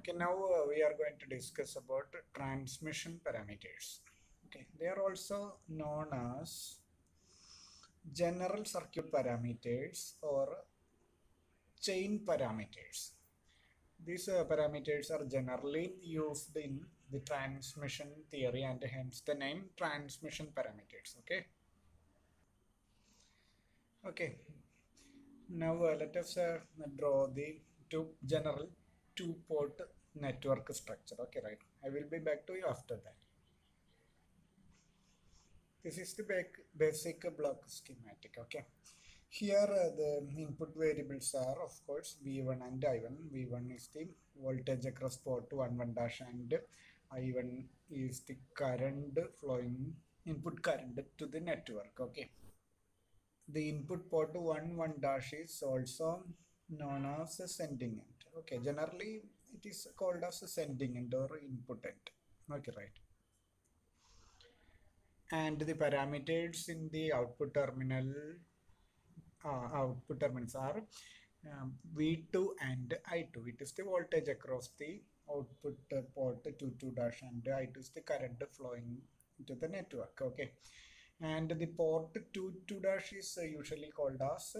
Okay, now we are going to discuss about transmission parameters. Okay, they are also known as general circuit parameters or chain parameters. These parameters are generally used in the transmission theory and hence the name transmission parameters. Okay. Now let us draw the general two-port network structure. Okay, right. I will be back to you after that. This is the basic block schematic. Okay. Here the input variables are of course V1 and I1. V1 is the voltage across port 1 dash and I1 is the current flowing input current to the network. Okay. The input port 1 dash is also known as a sending end. Okay, generally it is called as a sending end or input end. Okay, right. And the parameters in the output terminals are V2 and I2. It is the voltage across the output port 22 dash and I2 is the current flowing into the network. Okay, and the port 22 dash is usually called as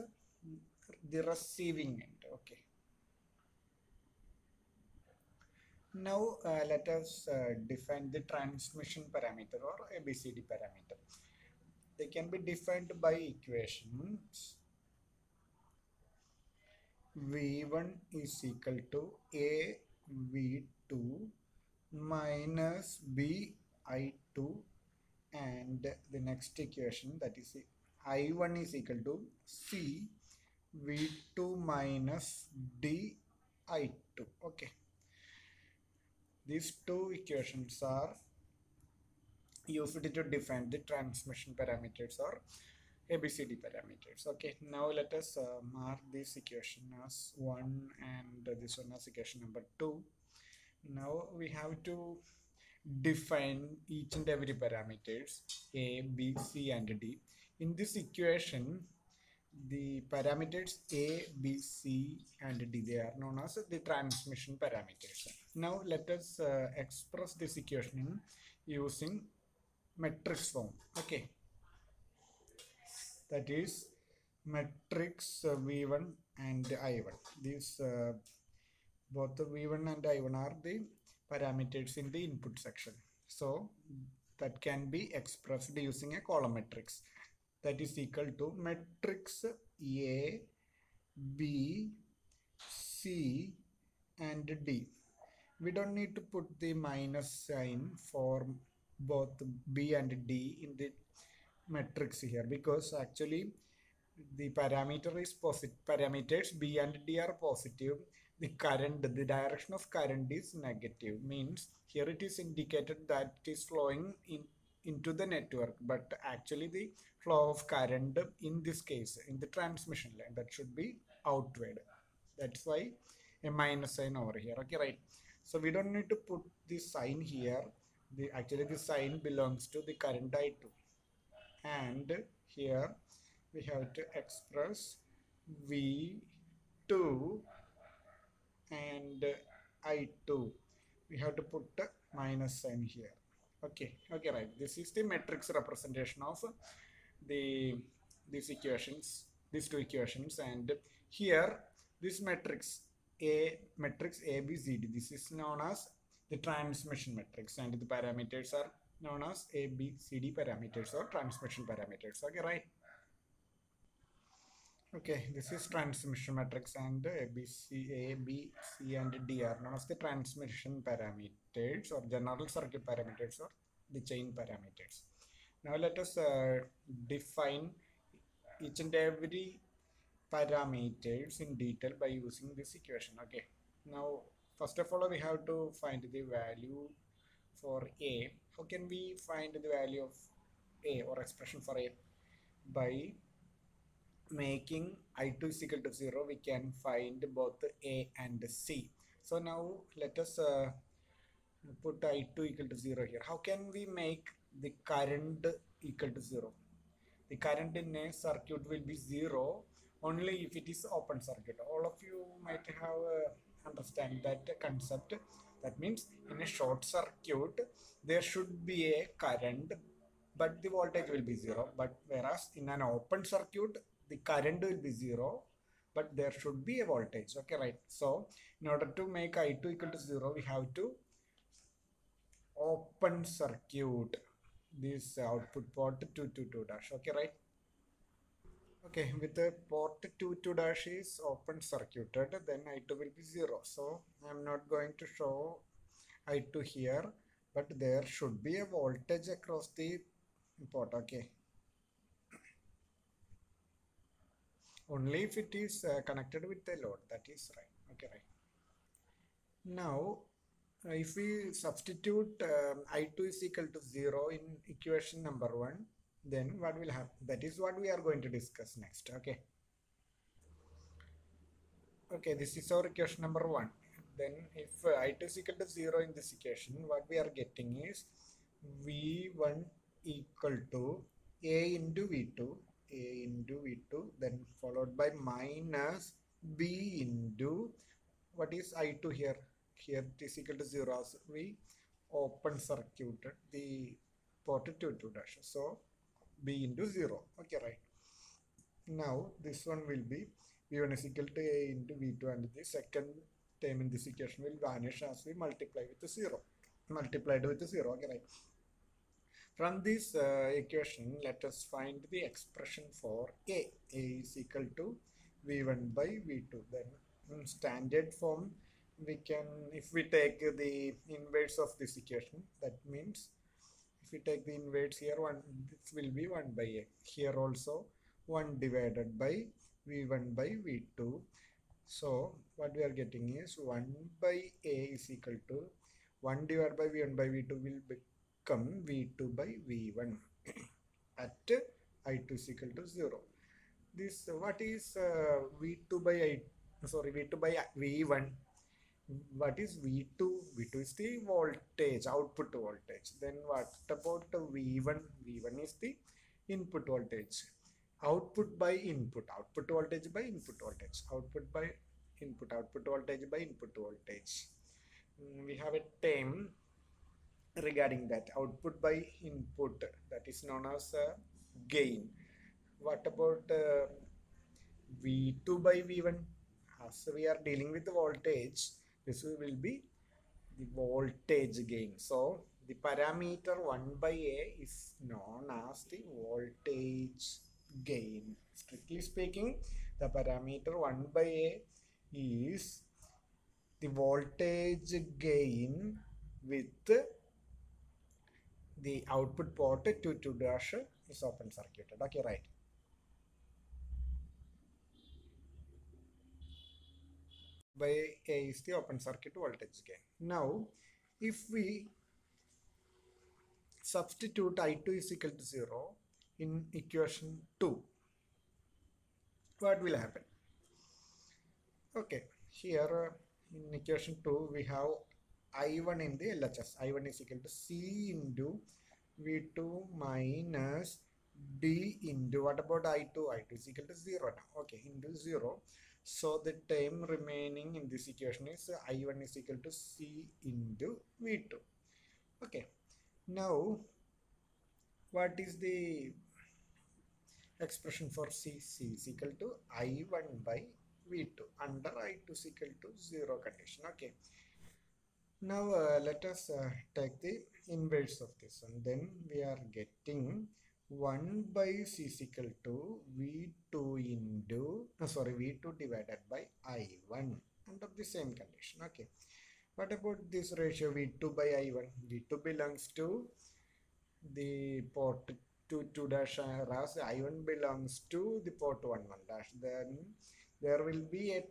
the receiving end. Okay. Now let us define the transmission parameter or ABCD parameter. They can be defined by equations. V1 is equal to A V2 minus B I2, and the next equation, that is I1 is equal to C V2 minus D I2. Okay, these two equations are used to define the transmission parameters or ABCD parameters. Okay, now let us mark this equation as 1 and this one as equation number 2. Now we have to define each and every parameters A, B, C and D. In this equation, the parameters A, B, C and D, they are known as the transmission parameters. Now let us express this equation using matrix form. Okay, that is matrix V1 and I1. These both V1 and I1 are the parameters in the input section. So that can be expressed using a column matrix, that is equal to matrix A, B, C and D. We don't need to put the minus sign for both B and D in the matrix here, because actually the parameters B and D are positive. The direction of current is negative, means here it is indicated that it is flowing into the network, but actually the flow of current in this case in the transmission line, that should be outward. That's why a minus sign over here. Okay, right. So we don't need to put the sign here. Actually the sign belongs to the current I2, and here we have to express V2 and I2. We have to put a minus sign here. Okay, right. This is the matrix representation of the these equations, these two equations, and here this matrix A B C D, this is known as the transmission matrix, and the parameters are known as A B C D parameters or transmission parameters. Okay, right. Okay, this is transmission matrix, and A, B, C and D are known as the transmission parameters or general circuit parameters or the chain parameters. Now let us define each and every parameters in detail by using this equation. Okay, now first of all we have to find the value for A. How can we find the value of A or expression for A? By making I2 is equal to 0, we can find both A and C. So now let us put I2 equal to 0 here. How can we make the current equal to 0? The current in a circuit will be 0 only if it is open circuit. All of you might have understand that concept. That means in a short circuit, there should be a current, but the voltage will be zero. But whereas in an open circuit, the current will be zero, but there should be a voltage. Okay, right? So in order to make I2 equal to zero, we have to open circuit this output port 222 dash. Okay, right? Okay, with the port 22 dash is open circuited, then I2 will be 0. So I'm not going to show I2 here, but there should be a voltage across the port. Okay, only if it is connected with the load. That is right. Okay, right. Now if we substitute I2 is equal to 0 in equation number 1, then what will happen? That is what we are going to discuss next. Okay. Okay, this is our equation number 1. Then if I2 is equal to 0 in this equation, what we are getting is V1 equal to A into V2, then followed by minus B into, what is I2 here? Here it is equal to 0 as we open circuited the port 22 dash. So B into 0. Okay, right. Now this one will be V1 is equal to A into V2, and the second term in this equation will vanish as we multiply with the 0. Multiplied with the 0. Okay, right. From this equation, let us find the expression for A. A is equal to V1 by V2. Then in standard form, we can, if we take the inverse of this equation, that means if we take the inverse here, this will be 1 by A. Here also 1 divided by V1 by V2. So what we are getting is 1 by A is equal to 1 divided by V1 by V2 will become V2 by V1 at I2 is equal to 0. This what is V2 by V2 by V1? What is V2? V2 is the voltage, output voltage. Then what about V1? V1 is the input voltage. Output by input, output voltage by input voltage, output by input, output voltage by input voltage. We have a term regarding that, output by input, that is known as gain. What about V2 by V1? As we are dealing with the voltage, this will be the voltage gain. So the parameter 1 by A is known as the voltage gain. Strictly speaking, the parameter 1 by A is the voltage gain with the output port 22 dash is open circuited. Okay, right. By A is the open circuit voltage gain. Now, if we substitute I2 is equal to 0 in equation 2, what will happen? Okay, here in equation 2 we have I1 in the LHS. I1 is equal to C into V2 minus D into, what about I2? I2 is equal to 0 now. Okay, into 0. So the term remaining in this equation is I1 is equal to C into V2. Okay, now what is the expression for C? C is equal to I1 by V2 under I2 is equal to 0 condition. Okay, now let us take the inverse of this one. Then we are getting 1 by C is equal to V2 into, V2 divided by I1 under the same condition. Okay, what about this ratio V2 by I1? V2 belongs to the port 2 dash, as I1 belongs to the port 1 dash. Then there will be a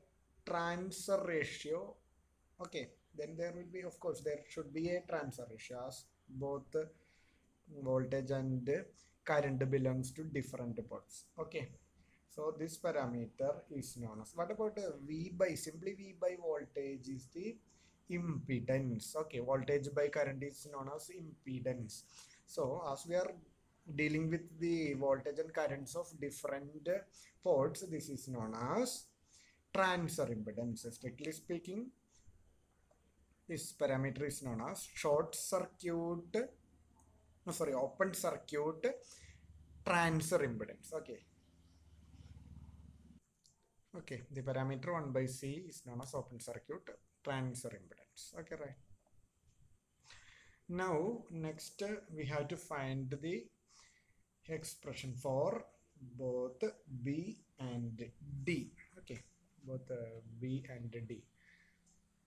transfer ratio. Okay, then there will be, of course, there should be a transfer ratio as both voltage and current belongs to different ports. Okay, so this parameter is known as, what about V by, simply V by voltage is the impedance. Okay, voltage by current is known as impedance. So as we are dealing with the voltage and currents of different ports, this is known as transfer impedance. Strictly speaking, This parameter is known as open circuit transfer impedance. Okay, the parameter 1 by C is known as open circuit transfer impedance. Okay, right. Now, next we have to find the expression for both B and D. Okay, both B and D.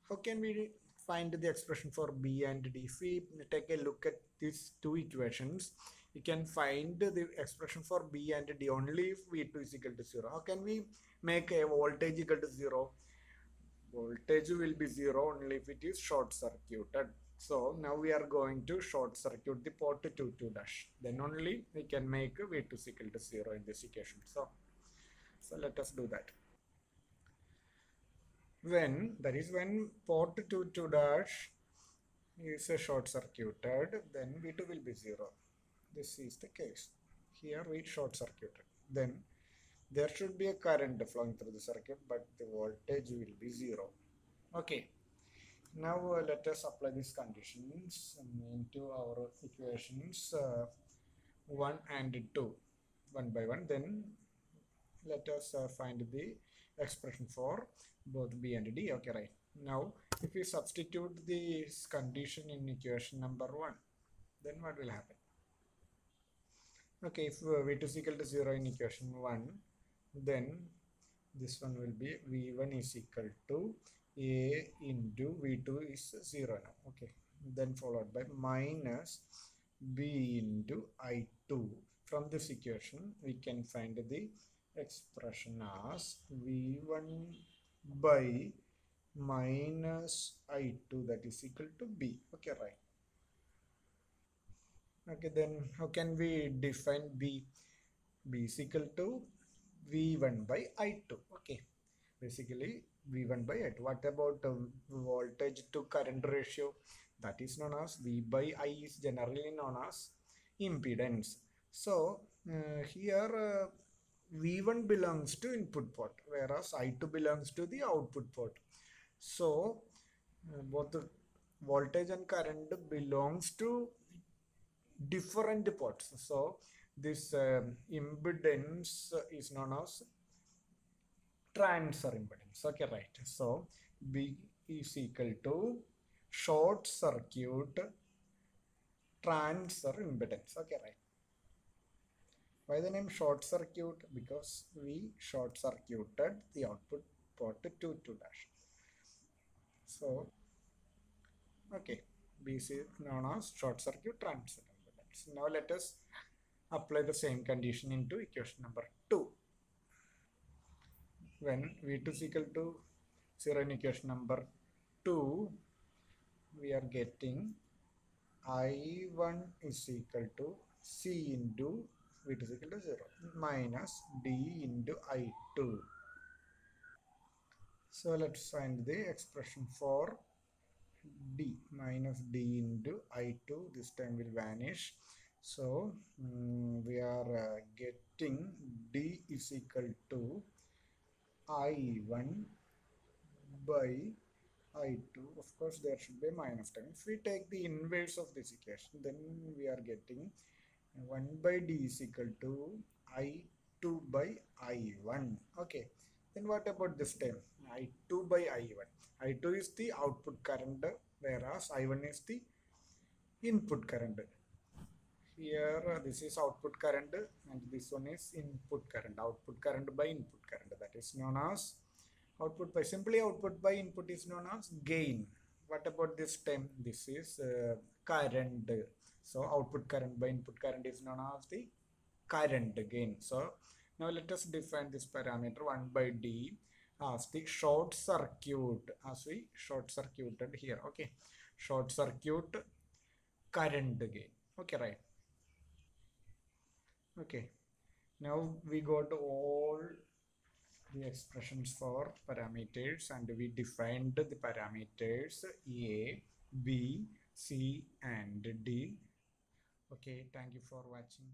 How can we find the expression for B and D? If we take a look at these two equations, we can find the expression for B and D only if V2 is equal to 0. How can we make a voltage equal to 0? Voltage will be 0 only if it is short circuited. So now we are going to short circuit the port 2 dash. Then only we can make V2 is equal to 0 in this equation. So let us do that. When port 2 dash is a short circuited, then V2 will be 0. This is the case. Here we short circuited. Then there should be a current flowing through the circuit, but the voltage will be 0. Okay. Now let us apply these conditions into our equations 1 and 2, one by one. Then let us find the expression for both B and D. Okay, right. Now, if we substitute this condition in equation number 1, then what will happen? Okay, if V2 is equal to 0 in equation 1, then this one will be V1 is equal to A into V2 is 0 now. Okay, then followed by minus B into I2. From this equation, we can find the expression as V1 by minus I2, that is equal to B. Okay, right. Okay, then how can we define B? B is equal to V1 by I2. Okay, basically V1 by I2. What about voltage to current ratio? That is known as V by I, is generally known as impedance. So here V1 belongs to input port, whereas I2 belongs to the output port. So both the voltage and current belongs to different ports. So this impedance is known as transfer impedance. Okay, right. So B is equal to short circuit transfer impedance. Okay, right. Why the name short circuit? Because we short circuited the output port 2 dash. So okay, B is known as short circuit transfer impedance. Now let us apply the same condition into equation number 2. When V2 is equal to 0 in equation number 2, we are getting I1 is equal to C into V2 is equal to 0 minus D into I2. So let's find the expression for D. Minus D into I2, this time will vanish. So we are getting D is equal to I1 by I2. Of course, there should be a minus term. If we take the inverse of this equation, then we are getting 1 by D is equal to I2 by I1. Okay. Then what about this term? I2 by I1. I2 is the output current, whereas I1 is the input current. Here this is output current and this one is input current. Output current by input current, that is known as output by input is known as gain. What about this term? This is current. So output current by input current is known as the current gain. So now let us define this parameter 1 by D as the short circuit, as we short circuited here. Okay, short circuit current gain. Okay, right. Okay, now we got all the expressions for parameters and we defined the parameters A, B, C and D. Okay, thank you for watching.